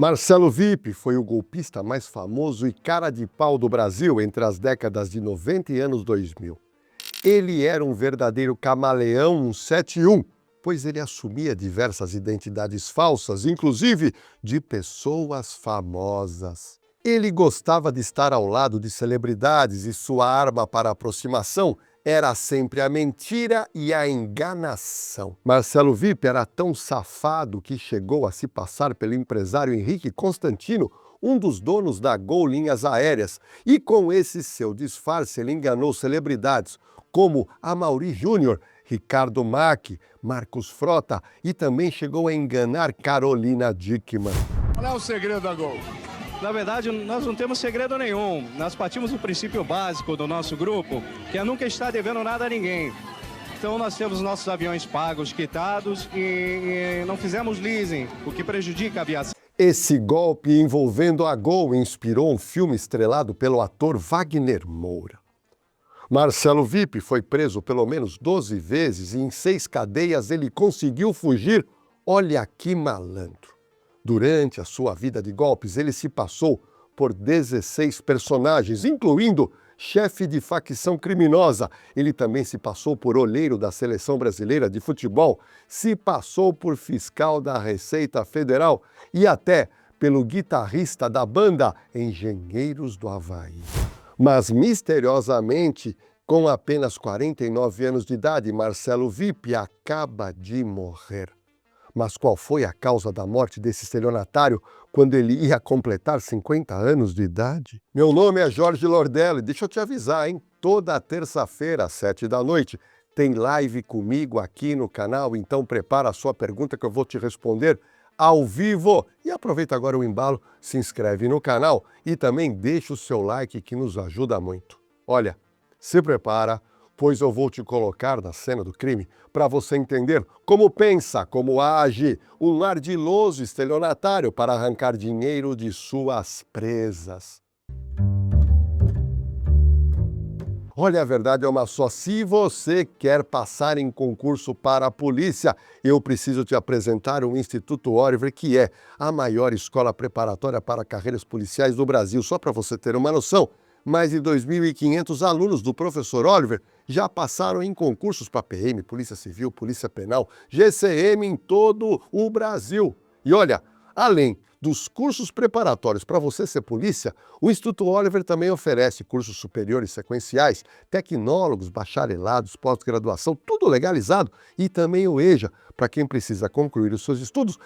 Marcelo Vippe foi o golpista mais famoso e cara de pau do Brasil entre as décadas de 90 e anos 2000. Ele era um verdadeiro camaleão 171, pois ele assumia diversas identidades falsas, inclusive de pessoas famosas. Ele gostava de estar ao lado de celebridades e sua arma para aproximação era sempre a mentira e a enganação. Marcelo Vippe era tão safado que chegou a se passar pelo empresário Henrique Constantino, um dos donos da Gol Linhas Aéreas, e com esse seu disfarce ele enganou celebridades como Amaury Júnior, Ricardo Mack, Marcos Frota e também chegou a enganar Carolina Dickmann. Qual é o segredo da Gol? Na verdade, nós não temos segredo nenhum. Nós partimos do princípio básico do nosso grupo, que é nunca estar devendo nada a ninguém. Então nós temos nossos aviões pagos, quitados e não fizemos leasing, o que prejudica a aviação. Esse golpe envolvendo a Gol inspirou um filme estrelado pelo ator Wagner Moura. Marcelo Vippe foi preso pelo menos 12 vezes e em 6 cadeias ele conseguiu fugir. Olha que malandro! Durante a sua vida de golpes, ele se passou por 16 personagens, incluindo chefe de facção criminosa. Ele também se passou por olheiro da Seleção Brasileira de Futebol, se passou por fiscal da Receita Federal e até pelo guitarrista da banda Engenheiros do Havaí. Mas, misteriosamente, com apenas 49 anos de idade, Marcelo Vippe acaba de morrer. Mas qual foi a causa da morte desse estelionatário quando ele ia completar 50 anos de idade? Meu nome é Jorge Lordelli, deixa eu te avisar, hein? Toda terça-feira, às 7 da noite, tem live comigo aqui no canal, então prepara a sua pergunta que eu vou te responder ao vivo. E aproveita agora o embalo, se inscreve no canal e também deixa o seu like que nos ajuda muito. Olha, se prepara, pois eu vou te colocar na cena do crime para você entender como pensa, como age um ardiloso estelionatário para arrancar dinheiro de suas presas. Olha, a verdade é uma só. Se você quer passar em concurso para a polícia, eu preciso te apresentar o Instituto Oliver, que é a maior escola preparatória para carreiras policiais do Brasil. Só para você ter uma noção, mais de 2.500 alunos do professor Oliver já passaram em concursos para PM, Polícia Civil, Polícia Penal, GCM em todo o Brasil. E olha, além dos cursos preparatórios para você ser polícia, o Instituto Oliver também oferece cursos superiores sequenciais, tecnólogos, bacharelados, pós-graduação, tudo legalizado, e também o EJA, para quem precisa concluir os seus estudos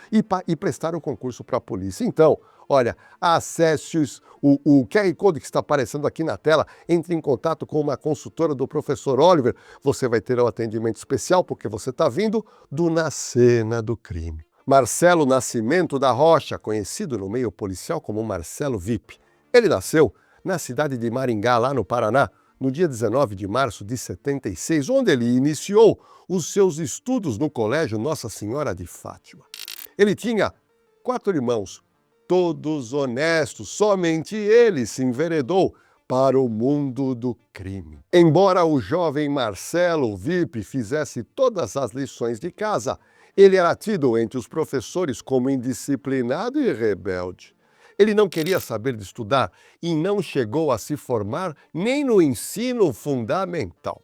e prestar um concurso para a polícia. Então, olha, acesse o QR Code que está aparecendo aqui na tela, entre em contato com uma consultora do professor Oliver, você vai ter um atendimento especial porque você está vindo na cena do crime. Marcelo Nascimento da Rocha, conhecido no meio policial como Marcelo Vippe. Ele nasceu na cidade de Maringá, lá no Paraná, no dia 19 de março de 76, onde ele iniciou os seus estudos no Colégio Nossa Senhora de Fátima. Ele tinha 4 irmãos, todos honestos, somente ele se enveredou para o mundo do crime. Embora o jovem Marcelo Vippe fizesse todas as lições de casa, ele era tido entre os professores como indisciplinado e rebelde. Ele não queria saber de estudar e não chegou a se formar nem no ensino fundamental.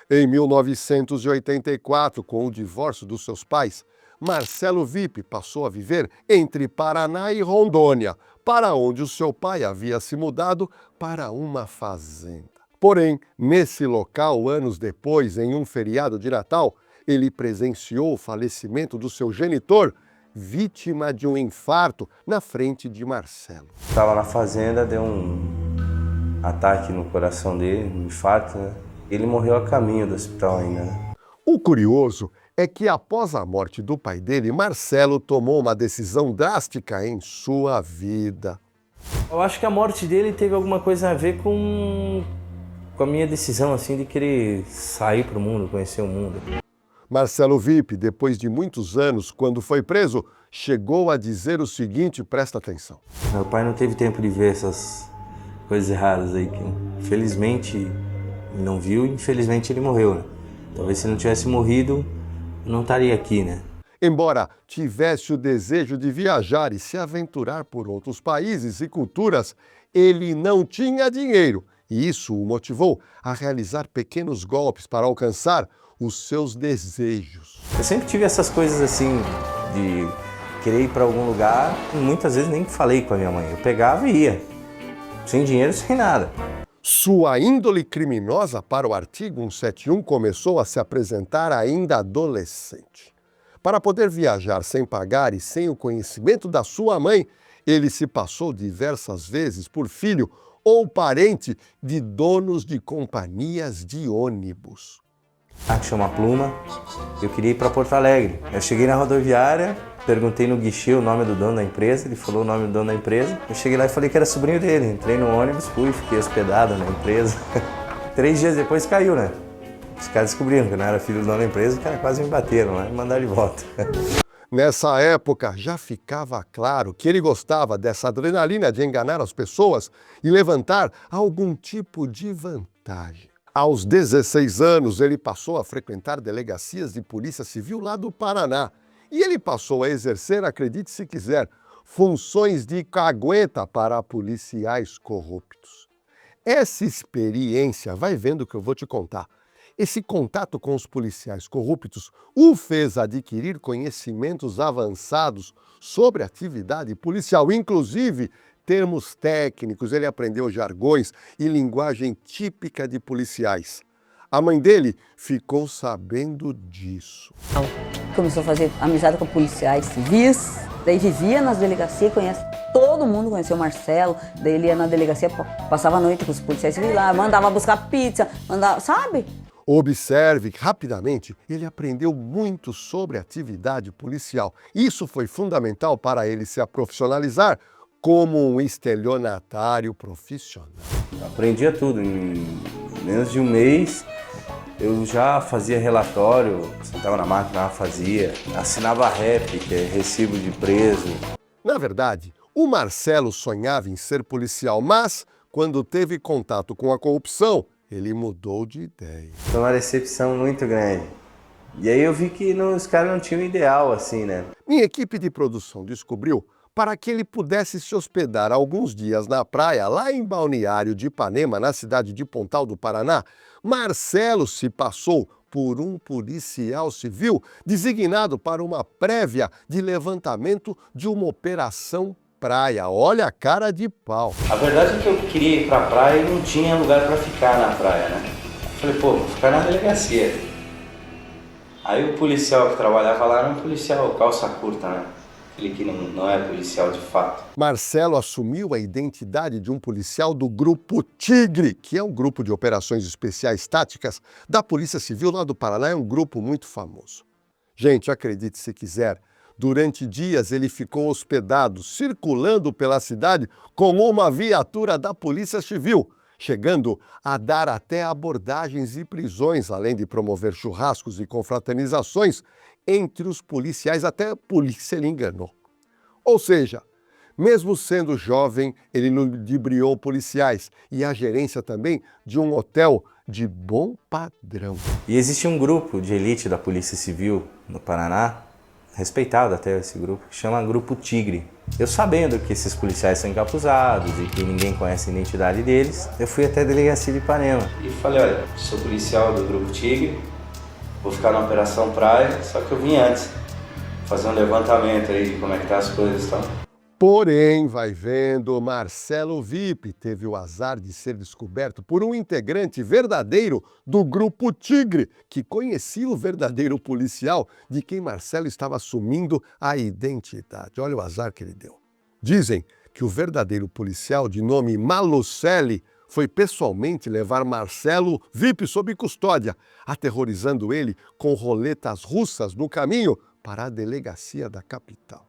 Em 1984, com o divórcio dos seus pais, Marcelo Vippe passou a viver entre Paraná e Rondônia, para onde o seu pai havia se mudado para uma fazenda. Porém, nesse local, anos depois, em um feriado de Natal, ele presenciou o falecimento do seu genitor, vítima de um infarto, na frente de Marcelo. Estava na fazenda, deu um ataque no coração dele, um infarto, né? Ele morreu a caminho do hospital ainda, né? O curioso é que após a morte do pai dele, Marcelo tomou uma decisão drástica em sua vida. Eu acho que a morte dele teve alguma coisa a ver com a minha decisão assim de querer sair para o mundo, conhecer o mundo. Marcelo Vippe, depois de muitos anos, quando foi preso, chegou a dizer o seguinte, presta atenção. Meu pai não teve tempo de ver essas coisas erradas aí, que infelizmente ele não viu e infelizmente ele morreu, né? Talvez se não tivesse morrido, eu não estaria aqui, né? Embora tivesse o desejo de viajar e se aventurar por outros países e culturas, ele não tinha dinheiro e isso o motivou a realizar pequenos golpes para alcançar os seus desejos. Eu sempre tive essas coisas assim, de querer ir para algum lugar, e muitas vezes nem falei com a minha mãe. Eu pegava e ia, sem dinheiro, sem nada. Sua índole criminosa para o artigo 171 começou a se apresentar ainda adolescente. Para poder viajar sem pagar e sem o conhecimento da sua mãe, ele se passou diversas vezes por filho ou parente de donos de companhias de ônibus. Achei uma pluma, eu queria ir para Porto Alegre. Eu cheguei na rodoviária, perguntei no guichê o nome do dono da empresa, ele falou o nome do dono da empresa. Eu cheguei lá e falei que era sobrinho dele. Entrei no ônibus, fui, fiquei hospedado na empresa. 3 dias depois caiu, né? Os caras descobriram que eu não era filho do dono da empresa, os caras quase me bateram, né? E mandaram de volta. Nessa época, já ficava claro que ele gostava dessa adrenalina de enganar as pessoas e levantar algum tipo de vantagem. Aos 16 anos, ele passou a frequentar delegacias de polícia civil lá do Paraná. E ele passou a exercer, acredite se quiser, funções de cagueta para policiais corruptos. Essa experiência, vai vendo o que eu vou te contar. Esse contato com os policiais corruptos o fez adquirir conhecimentos avançados sobre a atividade policial, inclusive termos técnicos, ele aprendeu jargões e linguagem típica de policiais. A mãe dele ficou sabendo disso. Começou a fazer amizade com policiais civis, daí vivia nas delegacias, conhece todo mundo, conheceu o Marcelo, daí ele ia na delegacia, passava a noite com os policiais civis lá, mandava buscar pizza, mandava, sabe? Observe que, rapidamente, ele aprendeu muito sobre a atividade policial. Isso foi fundamental para ele se profissionalizar como um estelionatário profissional. Eu aprendia tudo. Em menos de um mês, eu já fazia relatório, sentava na máquina, fazia, assinava REP, que é recibo de preso. Na verdade, o Marcelo sonhava em ser policial, mas, quando teve contato com a corrupção, ele mudou de ideia. Foi uma decepção muito grande. E aí eu vi que os caras não tinham ideal assim, né? Minha equipe de produção descobriu para que ele pudesse se hospedar alguns dias na praia, lá em Balneário de Ipanema, na cidade de Pontal do Paraná, Marcelo se passou por um policial civil designado para uma prévia de levantamento de uma operação praia. Olha a cara de pau. A verdade é que eu queria ir pra praia e não tinha lugar pra ficar na praia, né? Eu falei, pô, vou ficar na delegacia. Aí o policial que trabalhava lá era um policial calça curta, né? Ele que não é policial de fato. Marcelo assumiu a identidade de um policial do Grupo Tigre, que é um grupo de operações especiais táticas da Polícia Civil lá do Paraná, é um grupo muito famoso. Gente, acredite se quiser, durante dias ele ficou hospedado, circulando pela cidade como uma viatura da Polícia Civil, chegando a dar até abordagens e prisões, além de promover churrascos e confraternizações entre os policiais, até a polícia ele enganou. Ou seja, mesmo sendo jovem, ele ludibriou policiais e a gerência também de um hotel de bom padrão. E existe um grupo de elite da Polícia Civil no Paraná, respeitado até esse grupo, que chama Grupo Tigre. Eu sabendo que esses policiais são encapuzados e que ninguém conhece a identidade deles, eu fui até a delegacia de Ipanema. E falei, olha, sou policial do Grupo Tigre, vou ficar na Operação Praia, só que eu vim antes, fazer um levantamento aí de como é que tá as coisas, tá? Porém, vai vendo, Marcelo VIP teve o azar de ser descoberto por um integrante verdadeiro do Grupo Tigre, que conhecia o verdadeiro policial de quem Marcelo estava assumindo a identidade. Olha o azar que ele deu. Dizem que o verdadeiro policial, de nome Malucelli, foi pessoalmente levar Marcelo VIP sob custódia, aterrorizando ele com roletas russas no caminho para a delegacia da capital.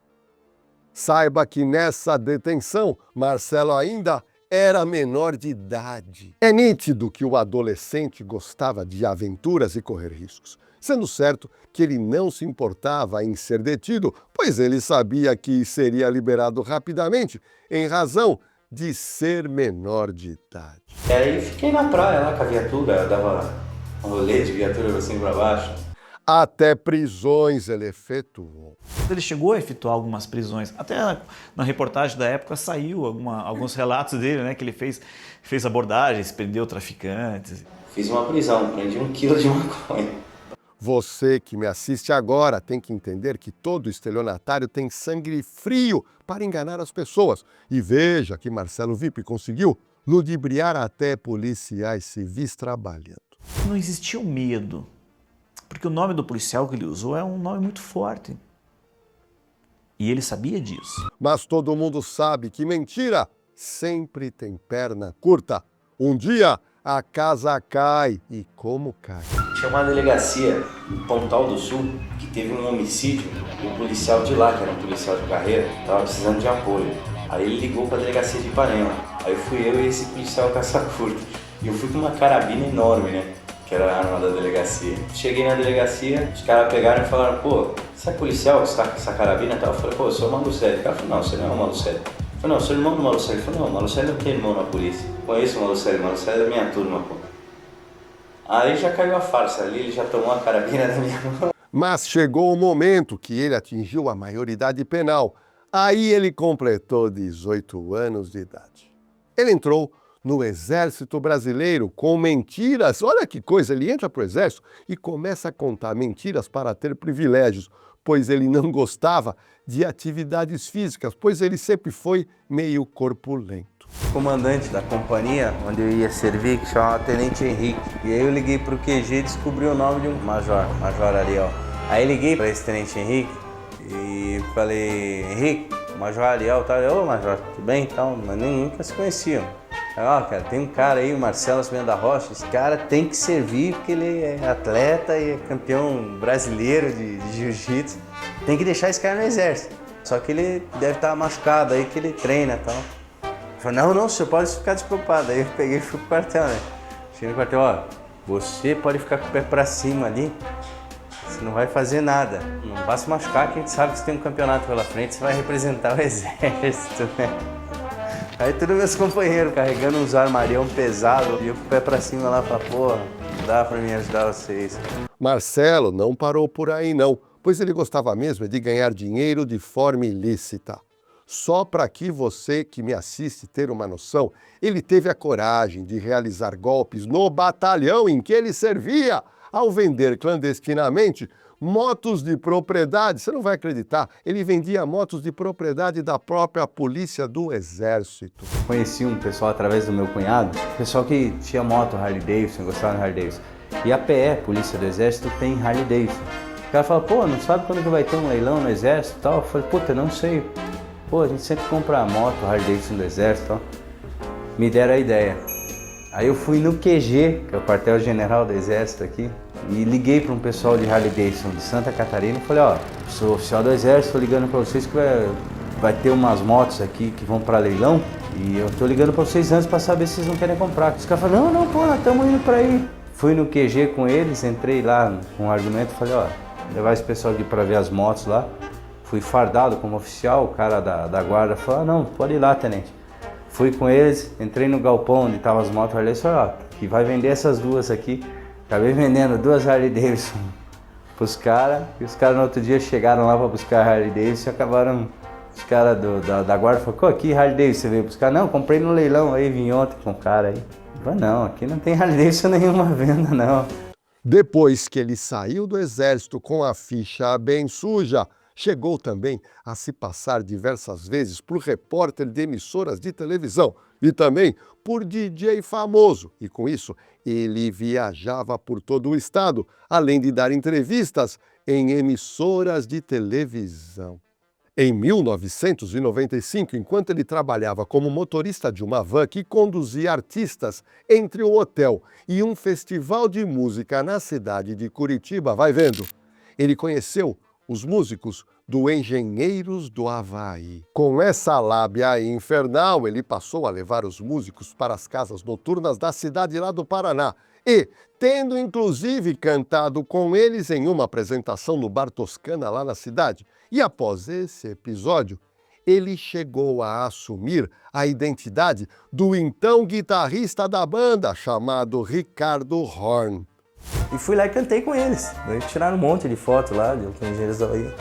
Saiba que nessa detenção, Marcelo ainda era menor de idade. É nítido que o adolescente gostava de aventuras e correr riscos, sendo certo que ele não se importava em ser detido, pois ele sabia que seria liberado rapidamente, em razão de ser menor de idade. E aí fiquei na praia lá com a viatura, dava um rolê de viatura assim pra baixo. Até prisões ele efetuou. Ele chegou a efetuar algumas prisões. Até na reportagem da época saiu alguns relatos dele, né? Que ele fez abordagens, prendeu traficantes. Fiz uma prisão, prendi 1 quilo de maconha. Você que me assiste agora tem que entender que todo estelionatário tem sangue frio para enganar as pessoas. E veja que Marcelo Vippe conseguiu ludibriar até policiais civis trabalhando. Não existia o medo, porque o nome do policial que ele usou é um nome muito forte. E ele sabia disso. Mas todo mundo sabe que mentira sempre tem perna curta. Um dia a casa cai. E como cai? Tinha uma delegacia em Pontal do Sul que teve um homicídio e um policial de lá, que era um policial de carreira, estava precisando de apoio. Aí ele ligou para a delegacia de Ipanema. Aí fui eu e esse policial caça-curta. E eu fui com uma carabina enorme, né? Que era a arma da delegacia. Cheguei na delegacia, os caras pegaram e falaram: pô, você é policial que está com essa carabina e tal? Eu falei: pô, eu sou o Malucelli. O cara falou: não, você não é o Malucelli. Eu falei: não, eu sou irmão do Malucelli. Ele falou: não, o Malucelli não tem irmão na polícia. Conheço o Malucelli é da minha turma, pô. Aí já caiu a farsa ali, ele já tomou a carabina da minha mão. Mas chegou o momento que ele atingiu a maioridade penal. Aí ele completou 18 anos de idade. Ele entrou no Exército Brasileiro com mentiras. Olha que coisa, ele entra para o Exército e começa a contar mentiras para ter privilégios, pois ele não gostava de atividades físicas, pois ele sempre foi meio corpulento. O comandante da companhia onde eu ia servir, que chamava Tenente Henrique. E aí eu liguei pro QG e descobri o nome de um Major Ariel. Aí liguei para esse Tenente Henrique e falei: Henrique, Major Ariel, tá? Ô Major, tudo bem? Então, mas nem nunca se conheciam. Ó, cara, tem um cara aí, o Marcelo da Rocha, esse cara tem que servir porque ele é atleta e é campeão brasileiro de jiu-jitsu. Tem que deixar esse cara no exército. Só que ele deve estar machucado aí, que ele treina e tal. Eu falei: não, o senhor pode ficar despreocupado. Aí eu peguei e fui pro quartel, né? Cheguei no quartel: ó, você pode ficar com o pé pra cima ali, você não vai fazer nada. Não vai se machucar, que a gente sabe que você tem um campeonato pela frente, você vai representar o exército, né? Aí todos meus companheiros carregando uns armarião pesado, e eu com o pé pra cima lá, pra porra, não dá pra me ajudar vocês. Marcelo não parou por aí não, pois ele gostava mesmo de ganhar dinheiro de forma ilícita. Só para que você que me assiste ter uma noção, ele teve a coragem de realizar golpes no batalhão em que ele servia, ao vender clandestinamente motos de propriedade. Você não vai acreditar, ele vendia motos de propriedade da própria polícia do Exército. Conheci um pessoal através do meu cunhado, pessoal que tinha moto Harley Davidson, gostava de Harley Davidson. E a PE, Polícia do Exército, tem Harley Davidson. O cara fala: pô, não sabe quando que vai ter um leilão no Exército e tal? Eu falei: puta, não sei. Pô, a gente sempre compra a moto Harley Davidson do Exército, ó. Me deram a ideia. Aí eu fui no QG, que é o quartel-general do Exército aqui, e liguei para um pessoal de Harley Davidson de Santa Catarina e falei: ó, sou oficial do Exército, tô ligando para vocês que vai ter umas motos aqui que vão para leilão, e eu tô ligando para vocês antes para saber se vocês não querem comprar. Os caras falaram: não, pô, nós estamos indo para aí. Fui no QG com eles, entrei lá com um argumento, falei: ó, levar esse pessoal aqui para ver as motos lá. Fui fardado como oficial, o cara da guarda falou: ah, não, pode ir lá, tenente. Fui com eles, entrei no galpão onde estavam as motos Harley, falei: ó, que vai vender essas duas aqui. Acabei vendendo 2 Harley Davidson pros caras, e os caras no outro dia chegaram lá para buscar a Harley Davidson e acabaram, os caras da guarda falaram: aqui Harley Davidson você veio buscar? Não, comprei no leilão aí, vim ontem com o cara aí. Eu falei: não, aqui não tem Harley Davidson nenhuma venda não. Depois que ele saiu do Exército com a ficha bem suja, chegou também a se passar diversas vezes por repórter de emissoras de televisão e também por DJ famoso. E com isso, ele viajava por todo o estado, além de dar entrevistas em emissoras de televisão. Em 1995, enquanto ele trabalhava como motorista de uma van que conduzia artistas entre o hotel e um festival de música na cidade de Curitiba, vai vendo, ele conheceu os músicos do Engenheiros do Havaí. Com essa lábia infernal, ele passou a levar os músicos para as casas noturnas da cidade lá do Paraná e, tendo inclusive cantado com eles em uma apresentação no Bar Toscana lá na cidade. E após esse episódio, ele chegou a assumir a identidade do então guitarrista da banda, chamado Ricardo Horn. E fui lá e cantei com eles. Tiraram um monte de foto lá, com engenheiros da Bahia.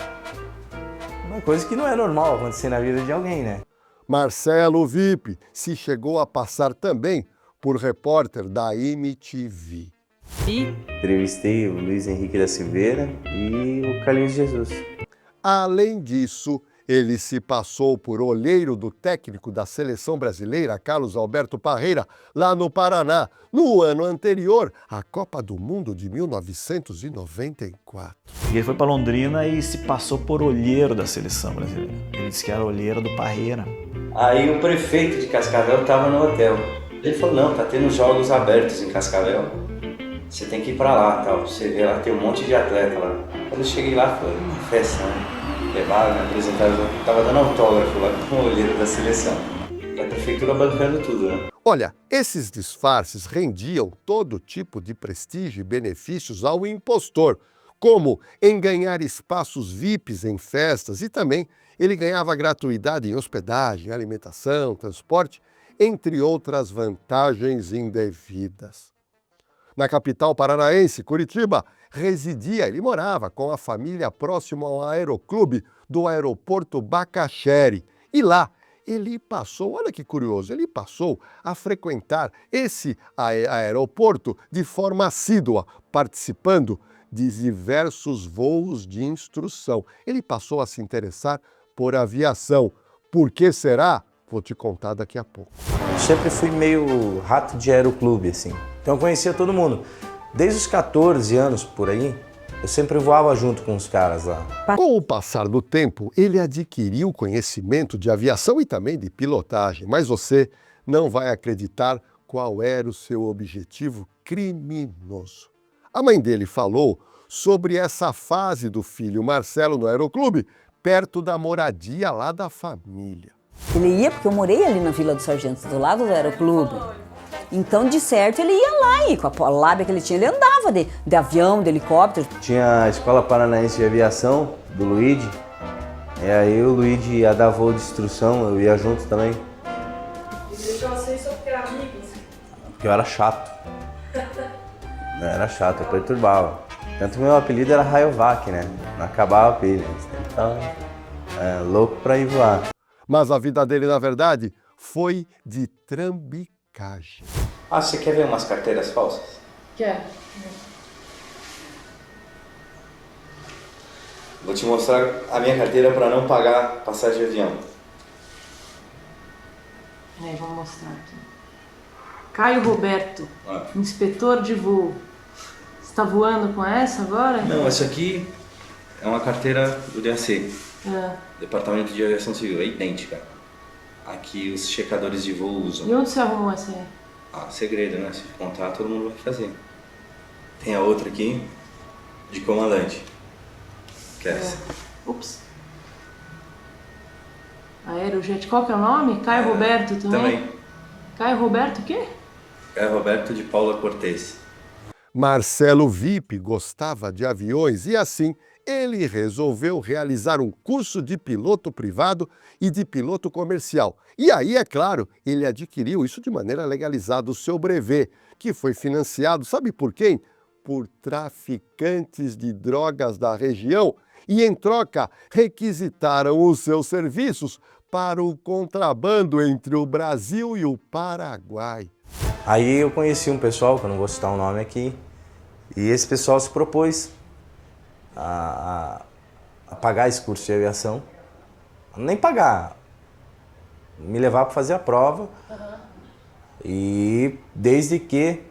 Uma coisa que não é normal acontecer na vida de alguém, né? Marcelo Vip se chegou a passar também por repórter da MTV. Entrevistei o Luiz Henrique da Silveira e o Carlinhos Jesus. Além disso, ele se passou por olheiro do técnico da seleção brasileira, Carlos Alberto Parreira, lá no Paraná, no ano anterior à Copa do Mundo de 1994. E ele foi para Londrina e se passou por olheiro da seleção brasileira. Ele disse que era olheiro do Parreira. Aí o prefeito de Cascavel estava no hotel. Ele falou, não, tá tendo jogos abertos em Cascavel. Você tem que ir para lá, tal. Você vê lá, tem um monte de atleta lá. Quando eu cheguei lá, foi uma festa, né? Levaram, me apresentaram, tava dando autógrafo lá com o olheiro da seleção. E a prefeitura bancando tudo, né? Olha, esses disfarces rendiam todo tipo de prestígio e benefícios ao impostor, como em ganhar espaços VIPs em festas e também ele ganhava gratuidade em hospedagem, alimentação, transporte, entre outras vantagens indevidas. Na capital paranaense, Curitiba, ele morava com a família próximo ao aeroclube do aeroporto Bacaxere. E lá ele passou, olha que curioso, ele passou a frequentar esse aeroporto de forma assídua, participando de diversos voos de instrução. Ele passou a se interessar por aviação. Por que será? Vou te contar daqui a pouco. Sempre fui meio rato de aeroclube, assim. Então eu conhecia todo mundo. Desde os 14 anos, por aí, eu sempre voava junto com os caras lá. Com o passar do tempo, ele adquiriu conhecimento de aviação e também de pilotagem, mas você não vai acreditar qual era o seu objetivo criminoso. A mãe dele falou sobre essa fase do filho Marcelo no aeroclube, perto da moradia lá da família. Ele ia, porque eu morei ali na Vila dos Sargentos, do lado do aeroclube. Então, de certo, ele ia lá e com a lábia que ele tinha, ele andava de avião, de helicóptero. Tinha a Escola Paranaense de Aviação, do Luigi. E aí o Luigi ia dar voo de instrução, eu ia junto também. E deixou vocês só porque eram amigos? Porque eu era chato. Eu era chato, eu perturbava. Tanto que meu apelido era Rayovac, né? Não acabava a pilha. Então, louco pra ir voar. Mas a vida dele, na verdade, foi de trambicagem. Ah, você quer ver umas carteiras falsas? Quer? Vou te mostrar a minha carteira para não pagar passagem de avião. Vou mostrar aqui. Caio Roberto, inspetor de voo. Você está voando com essa agora? Não, essa aqui é uma carteira do DAC. Departamento de Aviação Civil, é idêntica. Aqui os checadores de voo usam. E onde você arrumou essa aí? Ah, segredo, né? Se contar, todo mundo vai fazer. Tem a outra aqui, de comandante. Que é essa. Ups. Aerojet, qual que é o nome? Caio Roberto também? Caio Roberto o quê? Caio Roberto de Paula Cortez. Marcelo Vip gostava de aviões e assim ele resolveu realizar um curso de piloto privado e de piloto comercial. E aí, é claro, ele adquiriu isso de maneira legalizada, o seu brevet, que foi financiado, sabe por quem? Por traficantes de drogas da região. E, em troca, requisitaram os seus serviços para o contrabando entre o Brasil e o Paraguai. Aí eu conheci um pessoal, que eu não vou citar o nome aqui, e esse pessoal se propôs a pagar esse curso de aviação, nem pagar, me levar para fazer a prova, e desde que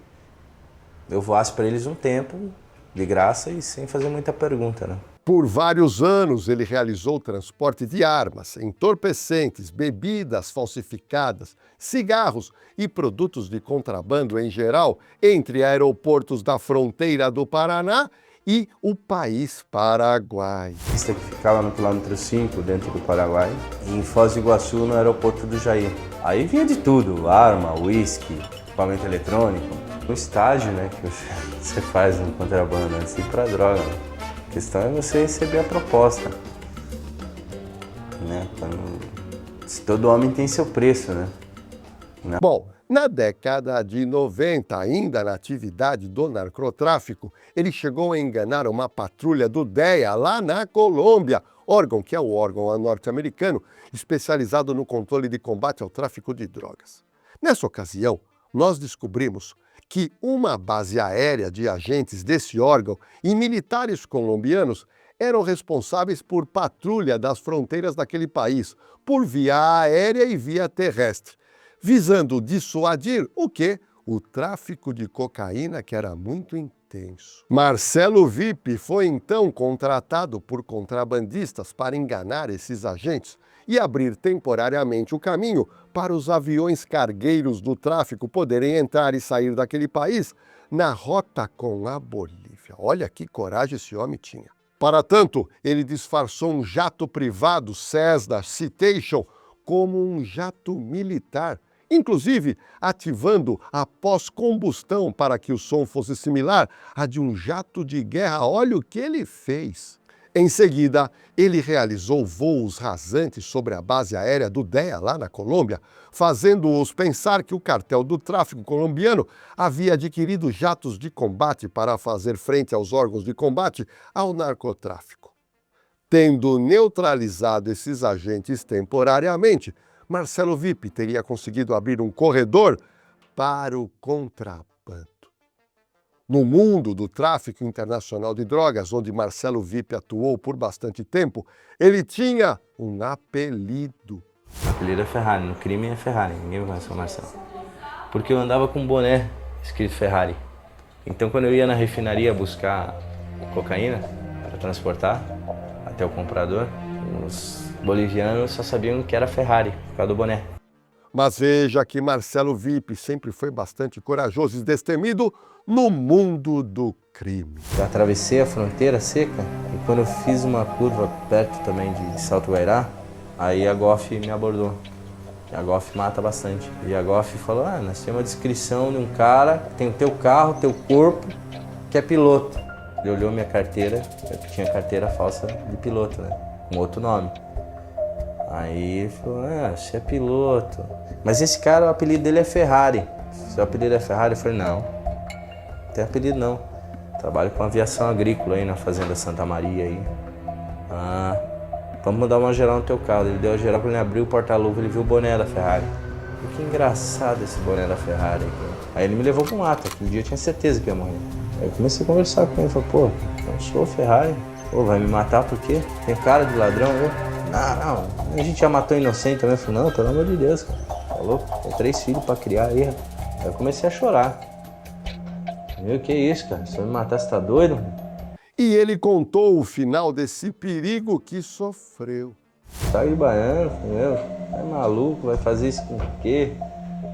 eu voasse para eles um tempo, de graça e sem fazer muita pergunta, né? Por vários anos ele realizou o transporte de armas, entorpecentes, bebidas falsificadas, cigarros e produtos de contrabando em geral entre aeroportos da fronteira do Paraná e o país Paraguai. Pista que ficava no quilômetro 5, dentro do Paraguai, e em Foz do Iguaçu, no aeroporto do Jair. Aí vinha de tudo, arma, uísque, equipamento eletrônico. Um estágio, né, que você faz no contrabando, assim, para droga. A questão é você receber a proposta, né? Todo homem tem seu preço, né? Bom, Na década de 90, ainda na atividade do narcotráfico, ele chegou a enganar uma patrulha do DEA lá na Colômbia, órgão que é o órgão norte-americano especializado no controle de combate ao tráfico de drogas. Nessa ocasião, nós descobrimos que uma base aérea de agentes desse órgão e militares colombianos eram responsáveis por patrulha das fronteiras daquele país, por via aérea e via terrestre, visando dissuadir o quê? O tráfico de cocaína, que era muito intenso. Marcelo VIP foi então contratado por contrabandistas para enganar esses agentes e abrir temporariamente o caminho para os aviões cargueiros do tráfico poderem entrar e sair daquele país na rota com a Bolívia. Olha que coragem esse homem tinha. Para tanto, ele disfarçou um jato privado Cessna Citation como um jato militar, inclusive ativando a pós-combustão para que o som fosse similar à de um jato de guerra. Olha o que ele fez. Em seguida, ele realizou voos rasantes sobre a base aérea do DEA, lá na Colômbia, fazendo-os pensar que o cartel do tráfico colombiano havia adquirido jatos de combate para fazer frente aos órgãos de combate ao narcotráfico. Tendo neutralizado esses agentes temporariamente, Marcelo VIP teria conseguido abrir um corredor para o contrabando. No mundo do tráfico internacional de drogas, onde Marcelo VIP atuou por bastante tempo, ele tinha um apelido. O apelido é Ferrari, no crime é Ferrari, ninguém me conhece como Marcelo. Porque eu andava com um boné escrito Ferrari. Então quando eu ia na refinaria buscar cocaína para transportar até o comprador, os bolivianos só sabiam que era Ferrari, por causa do boné. Mas veja que Marcelo VIP sempre foi bastante corajoso e destemido no mundo do crime. Eu atravessei a fronteira seca e quando eu fiz uma curva perto também de Salto Guairá, aí a GOF me abordou. A GOF mata bastante. E a GOF falou, nós temos uma descrição de um cara que tem o teu carro, teu corpo, que é piloto. Ele olhou minha carteira, eu tinha carteira falsa de piloto, né? Um outro nome. Aí ele falou, você é piloto. Mas esse cara, o apelido dele é Ferrari. Seu apelido é Ferrari? Eu falei, não tem apelido não. Trabalho com aviação agrícola aí na Fazenda Santa Maria aí. Vamos dar uma geral no teu carro. Ele deu a geral, quando ele abriu o porta-luva, ele viu o boné da Ferrari. Que engraçado esse boné da Ferrari aqui. Aí ele me levou para um ato, aquele dia eu tinha certeza que ia morrer. Aí eu comecei a conversar com ele, falei, pô, eu sou Ferrari. Pô, vai me matar por quê? Tem cara de ladrão, viu? Não, a gente já matou inocente também. Eu falei, não, pelo amor de Deus, cara. Falou, tem 3 filhos para criar aí. Aí eu comecei a chorar. Meu, que isso, cara? Se eu me matar, você tá doido? E ele contou o final desse perigo que sofreu. Sai de baiano, meu, é maluco, vai fazer isso com o quê?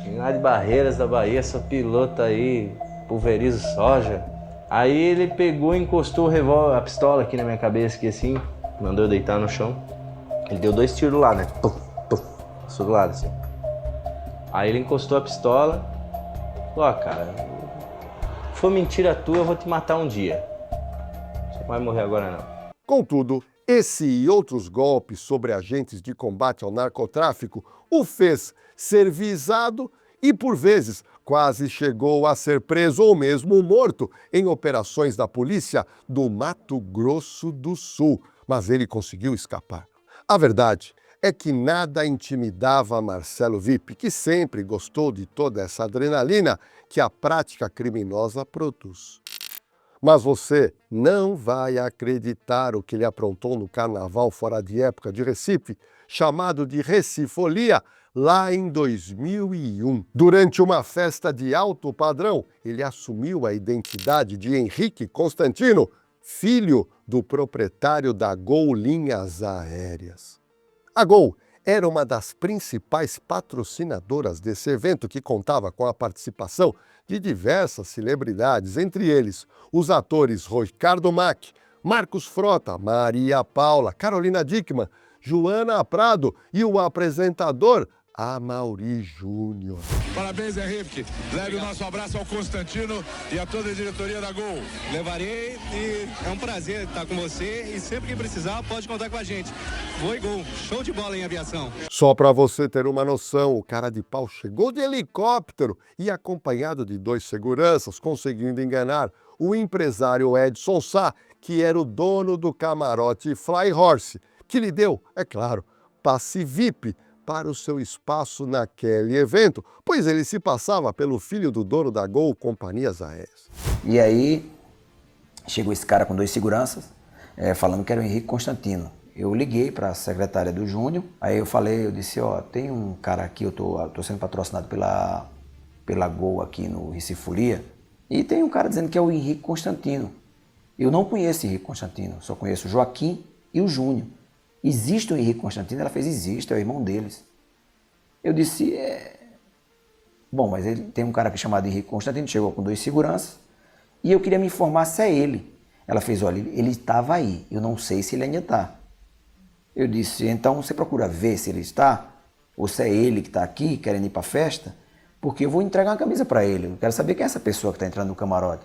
Vim lá de Barreiras da Bahia, sou piloto aí, pulverizo soja. Aí ele pegou e encostou o revólver, a pistola aqui na minha cabeça, aqui assim, mandou eu deitar no chão. Ele deu 2 tiros lá, né? Pum, pum, passou do lado assim. Aí ele encostou a pistola, falou, cara, se for mentira tua, eu vou te matar um dia. Você não vai morrer agora não. Contudo, esse e outros golpes sobre agentes de combate ao narcotráfico o fez ser visado e, por vezes, quase chegou a ser preso ou mesmo morto em operações da polícia do Mato Grosso do Sul. Mas ele conseguiu escapar. A verdade é que nada intimidava Marcelo VIP, que sempre gostou de toda essa adrenalina que a prática criminosa produz. Mas você não vai acreditar o que ele aprontou no carnaval fora de época de Recife, chamado de Recifolia, lá em 2001. Durante uma festa de alto padrão, ele assumiu a identidade de Henrique Constantino, filho do proprietário da Gol Linhas Aéreas. A Gol era uma das principais patrocinadoras desse evento, que contava com a participação de diversas celebridades, entre eles os atores Ricardo Mack, Marcos Frota, Maria Paula, Carolina Dickmann, Joana Prado e o apresentador Amaury Júnior. Parabéns, Henrique. Leve o nosso abraço ao Constantino e a toda a diretoria da Gol. Levarei e é um prazer estar com você e sempre que precisar pode contar com a gente. Foi Gol, show de bola em aviação. Só para você ter uma noção, o cara de pau chegou de helicóptero e acompanhado de 2 seguranças, conseguindo enganar o empresário Edson Sá, que era o dono do camarote Flyhorse, que lhe deu, é claro, passe VIP para o seu espaço naquele evento, pois ele se passava pelo filho do dono da Gol Companhias Aéreas. E aí, chegou esse cara com 2 seguranças, falando que era o Henrique Constantino. Eu liguei para a secretária do Júnior, aí eu disse, ó, tem um cara aqui, eu tô sendo patrocinado pela Gol aqui no Recife Folia, e tem um cara dizendo que é o Henrique Constantino. Eu não conheço o Henrique Constantino, só conheço o Joaquim e o Júnior. Existe o Henrique Constantino? Ela fez, existe, é o irmão deles. Eu disse, bom, mas ele tem um cara aqui chamado Henrique Constantino, chegou com 2 seguranças, e eu queria me informar se é ele. Ela fez, olha, ele estava aí, eu não sei se ele ainda está. Eu disse, então você procura ver se ele está, ou se é ele que está aqui, querendo ir para a festa, porque eu vou entregar uma camisa para ele, eu quero saber quem é essa pessoa que está entrando no camarote.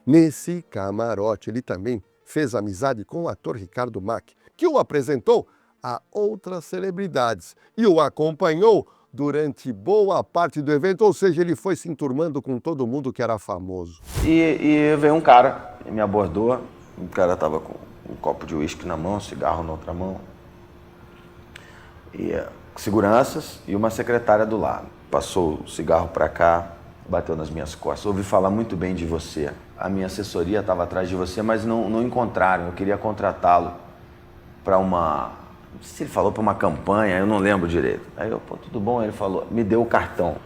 Nesse camarote, ele também fez amizade com o ator Ricardo Mack, que o apresentou a outras celebridades e o acompanhou durante boa parte do evento, ou seja, ele foi se enturmando com todo mundo que era famoso. E veio um cara, me abordou, o cara estava com um copo de uísque na mão, cigarro na outra mão, e seguranças e uma secretária do lado. Passou o cigarro para cá, bateu nas minhas costas. Ouvi falar muito bem de você. A minha assessoria estava atrás de você, mas não encontraram. Eu queria contratá-lo para uma... Não sei se ele falou para uma campanha, eu não lembro direito. Aí eu, pô, tudo bom? Ele falou, me deu o cartão.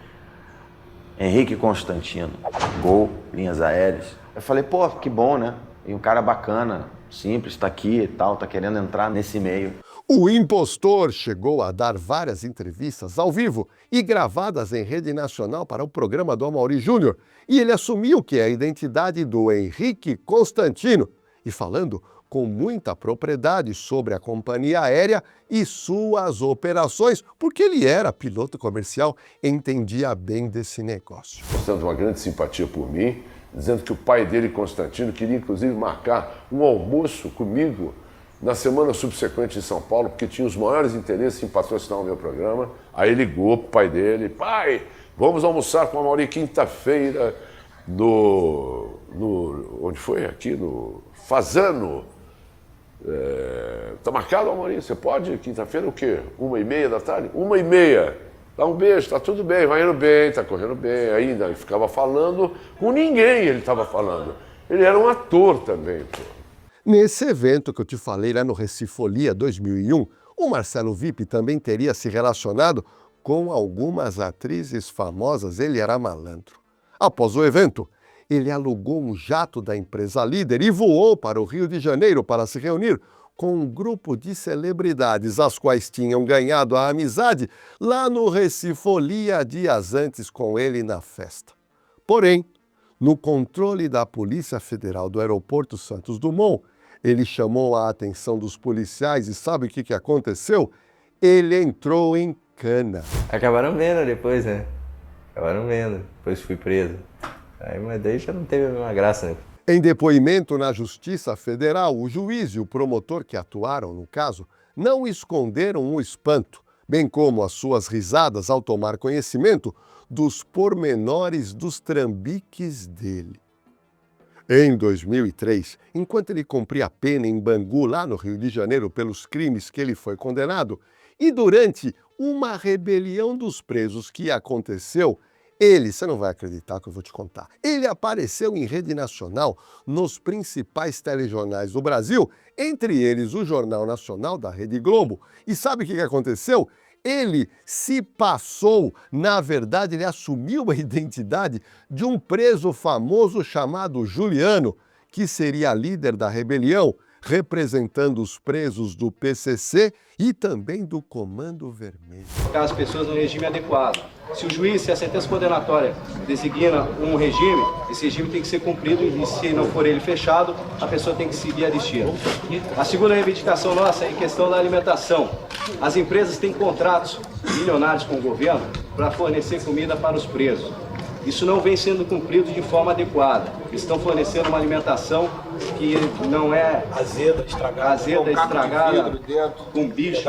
Henrique Constantino, Gol, linhas aéreas. Eu falei, pô, que bom, né? E um cara bacana, simples, está aqui e tal, tá querendo entrar nesse meio. O impostor chegou a dar várias entrevistas ao vivo e gravadas em rede nacional para o programa do Amaury Júnior. E ele assumiu que é a identidade do Henrique Constantino. E falando com muita propriedade sobre a companhia aérea e suas operações, porque ele era piloto comercial, entendia bem desse negócio. Mostrando uma grande simpatia por mim, dizendo que o pai dele, Constantino, queria inclusive marcar um almoço comigo na semana subsequente em São Paulo, porque tinha os maiores interesses em patrocinar o meu programa. Aí ligou pro pai dele, pai, vamos almoçar com a Amaury quinta-feira onde foi? Aqui no Fazano. Tá marcado, Amaury? Você pode? Quinta-feira o quê? 1h30 da tarde? 1h30. Dá um beijo, tá tudo bem, vai indo bem, tá correndo bem. Ainda ele ficava falando com ninguém, ele estava falando. Ele era um ator também, pô. Nesse evento que eu te falei lá no Recife Folia 2001, o Marcelo VIP também teria se relacionado com algumas atrizes famosas, ele era malandro. Após o evento, ele alugou um jato da empresa líder e voou para o Rio de Janeiro para se reunir com um grupo de celebridades, as quais tinham ganhado a amizade lá no Recife Folia dias antes com ele na festa. Porém, no controle da Polícia Federal do Aeroporto Santos Dumont, ele chamou a atenção dos policiais e sabe o que aconteceu? Ele entrou em cana. Acabaram vendo depois, né? Acabaram vendo, depois fui preso. Aí, mas daí já não teve a mesma graça, né? Em depoimento na Justiça Federal, o juiz e o promotor que atuaram no caso não esconderam o espanto, bem como as suas risadas ao tomar conhecimento dos pormenores dos trambiques dele. Em 2003, enquanto ele cumpria a pena em Bangu, lá no Rio de Janeiro, pelos crimes que ele foi condenado, e durante uma rebelião dos presos que aconteceu, você não vai acreditar que eu vou te contar, ele apareceu em rede nacional nos principais telejornais do Brasil, entre eles o Jornal Nacional da Rede Globo. E sabe o que aconteceu? Ele se passou, na verdade, ele assumiu a identidade de um preso famoso chamado Juliano, que seria líder da rebelião, representando os presos do PCC e também do Comando Vermelho. Colocar as pessoas no regime adequado. Se o juiz, se a sentença condenatória designa um regime, esse regime tem que ser cumprido e se não for ele fechado, a pessoa tem que seguir a destino. A segunda reivindicação nossa é em questão da alimentação. As empresas têm contratos milionários com o governo para fornecer comida para os presos. Isso não vem sendo cumprido de forma adequada. Estão fornecendo uma alimentação que não é azeda, estragada, com bicho.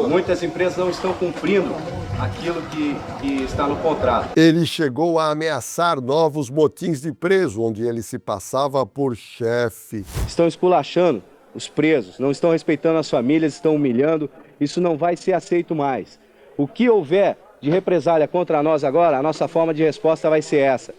Muitas empresas não estão cumprindo aquilo que está no contrato. Ele chegou a ameaçar novos motins de preso, onde ele se passava por chefe. Estão esculachando os presos, não estão respeitando as famílias, estão humilhando. Isso não vai ser aceito mais. O que houver de represália contra nós agora, a nossa forma de resposta vai ser essa.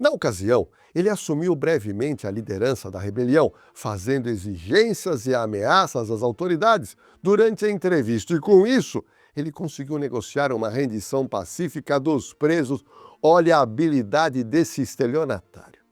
Na ocasião, ele assumiu brevemente a liderança da rebelião, fazendo exigências e ameaças às autoridades durante a entrevista. E com isso, ele conseguiu negociar uma rendição pacífica dos presos. Olha a habilidade desse estelionatário.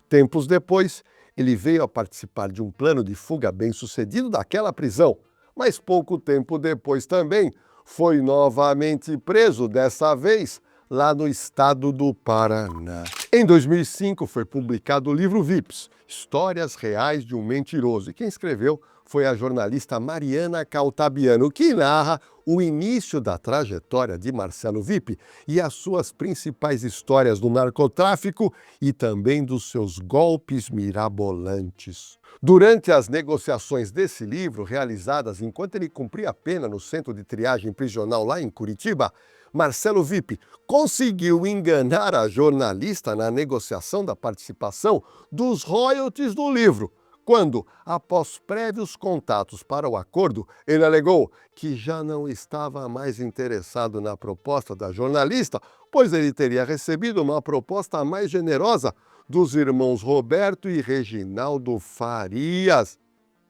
Tempos depois, ele veio a participar de um plano de fuga bem-sucedido daquela prisão, mas pouco tempo depois também foi novamente preso, dessa vez lá no estado do Paraná. Em 2005 foi publicado o livro Vips, Histórias Reais de um Mentiroso, e quem escreveu foi a jornalista Mariana Caltabiano, que narra o início da trajetória de Marcelo Vipp e as suas principais histórias do narcotráfico e também dos seus golpes mirabolantes. Durante as negociações desse livro, realizadas enquanto ele cumpria a pena no centro de triagem prisional lá em Curitiba, Marcelo Vipp conseguiu enganar a jornalista na negociação da participação dos royalties do livro, quando, após prévios contatos para o acordo, ele alegou que já não estava mais interessado na proposta da jornalista, pois ele teria recebido uma proposta mais generosa dos irmãos Roberto e Reginaldo Farias.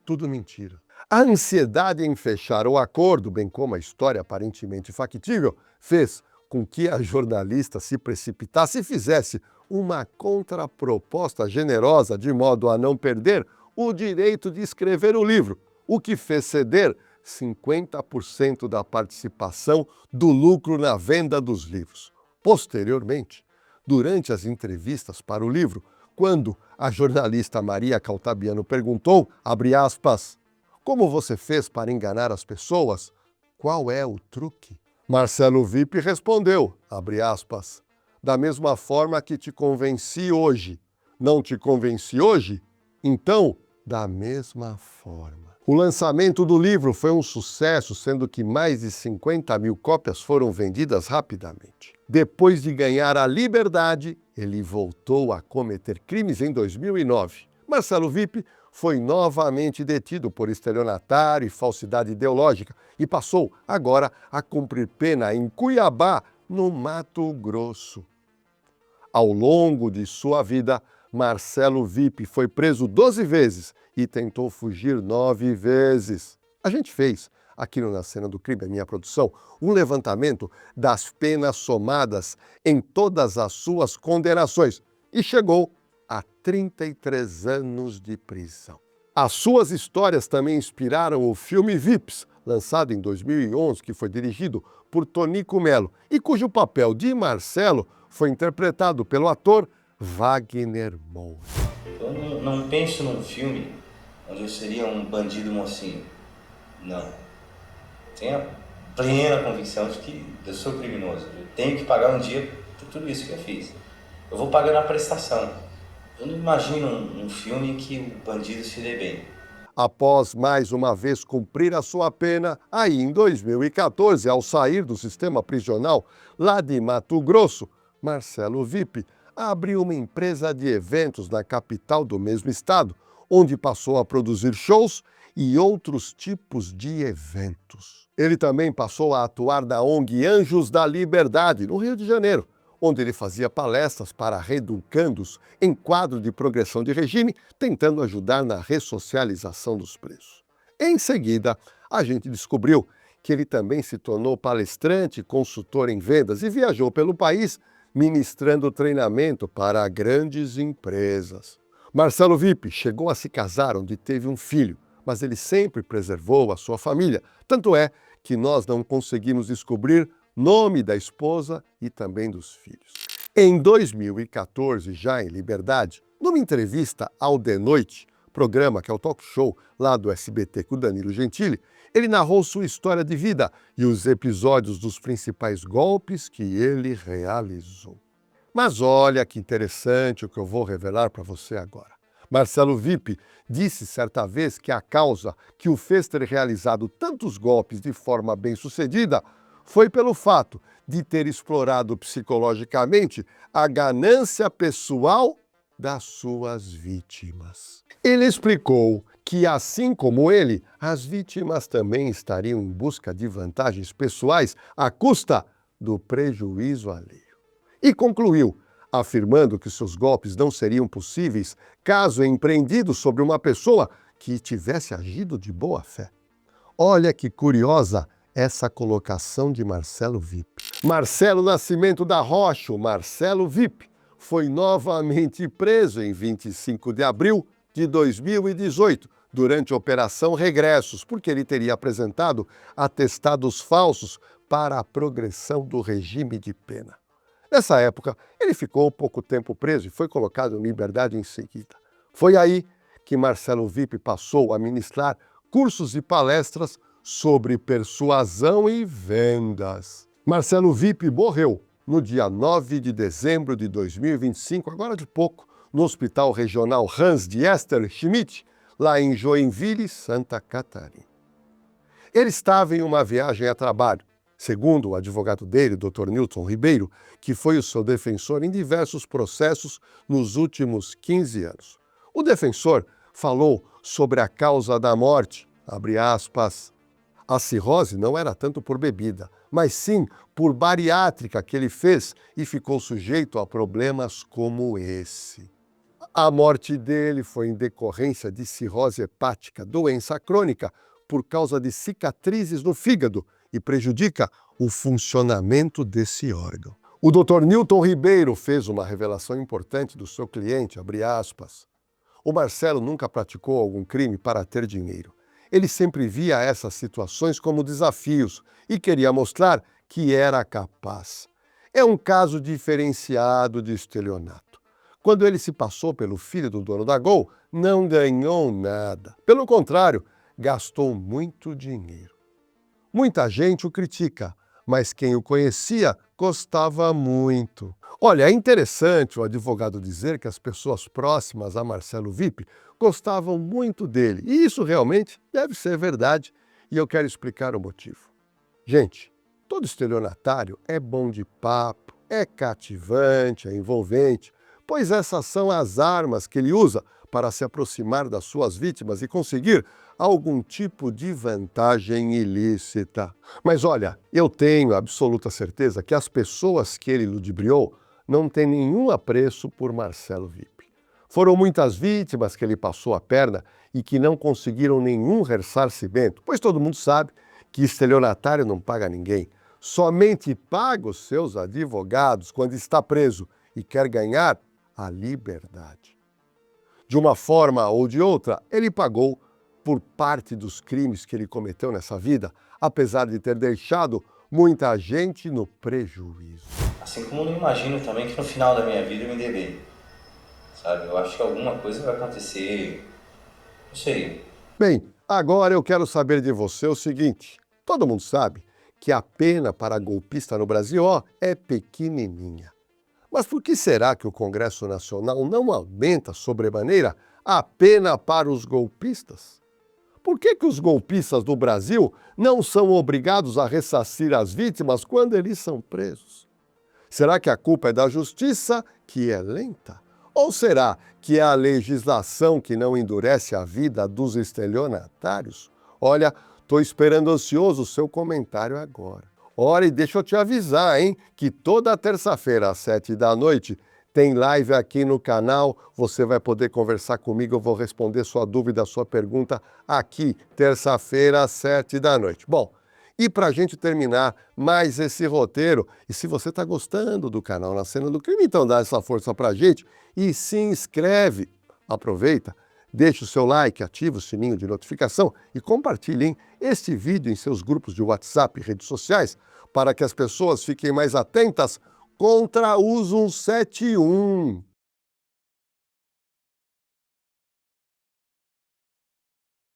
Tudo mentira. A ansiedade em fechar o acordo, bem como a história aparentemente factível, fez com que a jornalista se precipitasse e fizesse uma contraproposta generosa de modo a não perder o direito de escrever o livro, o que fez ceder 50% da participação do lucro na venda dos livros. Posteriormente, durante as entrevistas para o livro, quando a jornalista Maria Caltabiano perguntou, abre aspas, como você fez para enganar as pessoas? Qual é o truque? Marcelo Vipp respondeu, abre aspas, da mesma forma que te convenci hoje. Não te convenci hoje? Então, da mesma forma. O lançamento do livro foi um sucesso, sendo que mais de 50 mil cópias foram vendidas rapidamente. Depois de ganhar a liberdade, ele voltou a cometer crimes em 2009. Marcelo Vipp foi novamente detido por estelionatário e falsidade ideológica e passou agora a cumprir pena em Cuiabá, no Mato Grosso. Ao longo de sua vida, Marcelo Vipp foi preso 12 vezes e tentou fugir 9 vezes. A gente fez, aqui no Na Cena do Crime, a minha produção, um levantamento das penas somadas em todas as suas condenações e chegou a 33 anos de prisão. As suas histórias também inspiraram o filme Vips, lançado em 2011, que foi dirigido por Tonico Melo e cujo papel de Marcelo foi interpretado pelo ator Wagner Moura. Eu não penso num filme onde eu seria um bandido mocinho. Não. Tenho a plena convicção de que eu sou criminoso. Eu tenho que pagar um dia por tudo isso que eu fiz. Eu vou pagar na prestação. Eu não imagino um filme em que o bandido se dê bem. Após mais uma vez cumprir a sua pena, aí em 2014, ao sair do sistema prisional lá de Mato Grosso, Marcelo Vipp abriu uma empresa de eventos na capital do mesmo estado, onde passou a produzir shows e outros tipos de eventos. Ele também passou a atuar na ONG Anjos da Liberdade, no Rio de Janeiro, onde ele fazia palestras para reeducandos em quadro de progressão de regime, tentando ajudar na ressocialização dos presos. Em seguida, a gente descobriu que ele também se tornou palestrante e consultor em vendas e viajou pelo país ministrando treinamento para grandes empresas. Marcelo Vipp chegou a se casar, onde teve um filho, mas ele sempre preservou a sua família. Tanto é que nós não conseguimos descobrir nome da esposa e também dos filhos. Em 2014, já em liberdade, numa entrevista ao De Noite, programa que é o talk show lá do SBT com o Danilo Gentili, Ele narrou sua história de vida e os episódios dos principais golpes que ele realizou. Mas olha que interessante o que eu vou revelar para você agora. Marcelo Vippe disse certa vez que a causa que o fez ter realizado tantos golpes de forma bem-sucedida foi pelo fato de ter explorado psicologicamente a ganância pessoal das suas vítimas. Ele explicou que, assim como ele, as vítimas também estariam em busca de vantagens pessoais à custa do prejuízo alheio. E concluiu, afirmando que seus golpes não seriam possíveis caso empreendidos sobre uma pessoa que tivesse agido de boa fé. Olha que curiosa essa colocação de Marcelo Vippe. Marcelo Nascimento da Rocha, Marcelo Vippe, foi novamente preso em 25 de abril de 2018, durante a Operação Regressos, porque ele teria apresentado atestados falsos para a progressão do regime de pena. Nessa época, ele ficou pouco tempo preso e foi colocado em liberdade em seguida. Foi aí que Marcelo Vippe passou a ministrar cursos e palestras sobre persuasão e vendas. Marcelo Vippe morreu no dia 9 de dezembro de 2025, agora de pouco, no Hospital Regional Hans Dieter Schmidt, lá em Joinville, Santa Catarina. Ele estava em uma viagem a trabalho, segundo o advogado dele, Dr. Newton Ribeiro, que foi o seu defensor em diversos processos nos últimos 15 anos. O defensor falou sobre a causa da morte, abre aspas. A cirrose não era tanto por bebida, mas sim por bariátrica que ele fez e ficou sujeito a problemas como esse. A morte dele foi em decorrência de cirrose hepática, doença crônica, por causa de cicatrizes no fígado e prejudica o funcionamento desse órgão. O Dr. Newton Ribeiro fez uma revelação importante do seu cliente, abre aspas. O Marcelo nunca praticou algum crime para ter dinheiro. Ele sempre via essas situações como desafios e queria mostrar que era capaz. É um caso diferenciado de estelionato. Quando ele se passou pelo filho do dono da Gol, não ganhou nada. Pelo contrário, gastou muito dinheiro. Muita gente o critica, mas quem o conhecia gostava muito. Olha, é interessante o advogado dizer que as pessoas próximas a Marcelo Vippe gostavam muito dele. E isso realmente deve ser verdade, e eu quero explicar o motivo. Gente, todo estelionatário é bom de papo, é cativante, é envolvente, pois essas são as armas que ele usa para se aproximar das suas vítimas e conseguir algum tipo de vantagem ilícita. Mas olha, eu tenho absoluta certeza que as pessoas que ele ludibriou não têm nenhum apreço por Marcelo Vippe. Foram muitas vítimas que ele passou a perna e que não conseguiram nenhum ressarcimento, pois todo mundo sabe que estelionatário não paga ninguém, somente paga os seus advogados quando está preso e quer ganhar a liberdade. De uma forma ou de outra, ele pagou por parte dos crimes que ele cometeu nessa vida, apesar de ter deixado muita gente no prejuízo. Assim como eu não imagino também que no final da minha vida eu me dê bem, sabe? Eu acho que alguma coisa vai acontecer, não sei. Bem, agora eu quero saber de você o seguinte, todo mundo sabe que a pena para golpista no Brasil é pequenininha. Mas por que será que o Congresso Nacional não aumenta sobremaneira a pena para os golpistas? Por que os golpistas do Brasil não são obrigados a ressarcir as vítimas quando eles são presos? Será que a culpa é da justiça, que é lenta? Ou será que é a legislação que não endurece a vida dos estelionatários? Olha, estou esperando ansioso o seu comentário agora. Ora, e deixa eu te avisar, hein, que toda terça-feira às 19h tem live aqui no canal, você vai poder conversar comigo, eu vou responder sua dúvida, sua pergunta aqui, terça-feira às 19h. Bom, e para a gente terminar mais esse roteiro, e se você está gostando do canal Na Cena do Crime, então dá essa força para a gente e se inscreve. Aproveita, deixa o seu like, ativa o sininho de notificação e compartilhem este vídeo em seus grupos de WhatsApp e redes sociais para que as pessoas fiquem mais atentas contra o 171.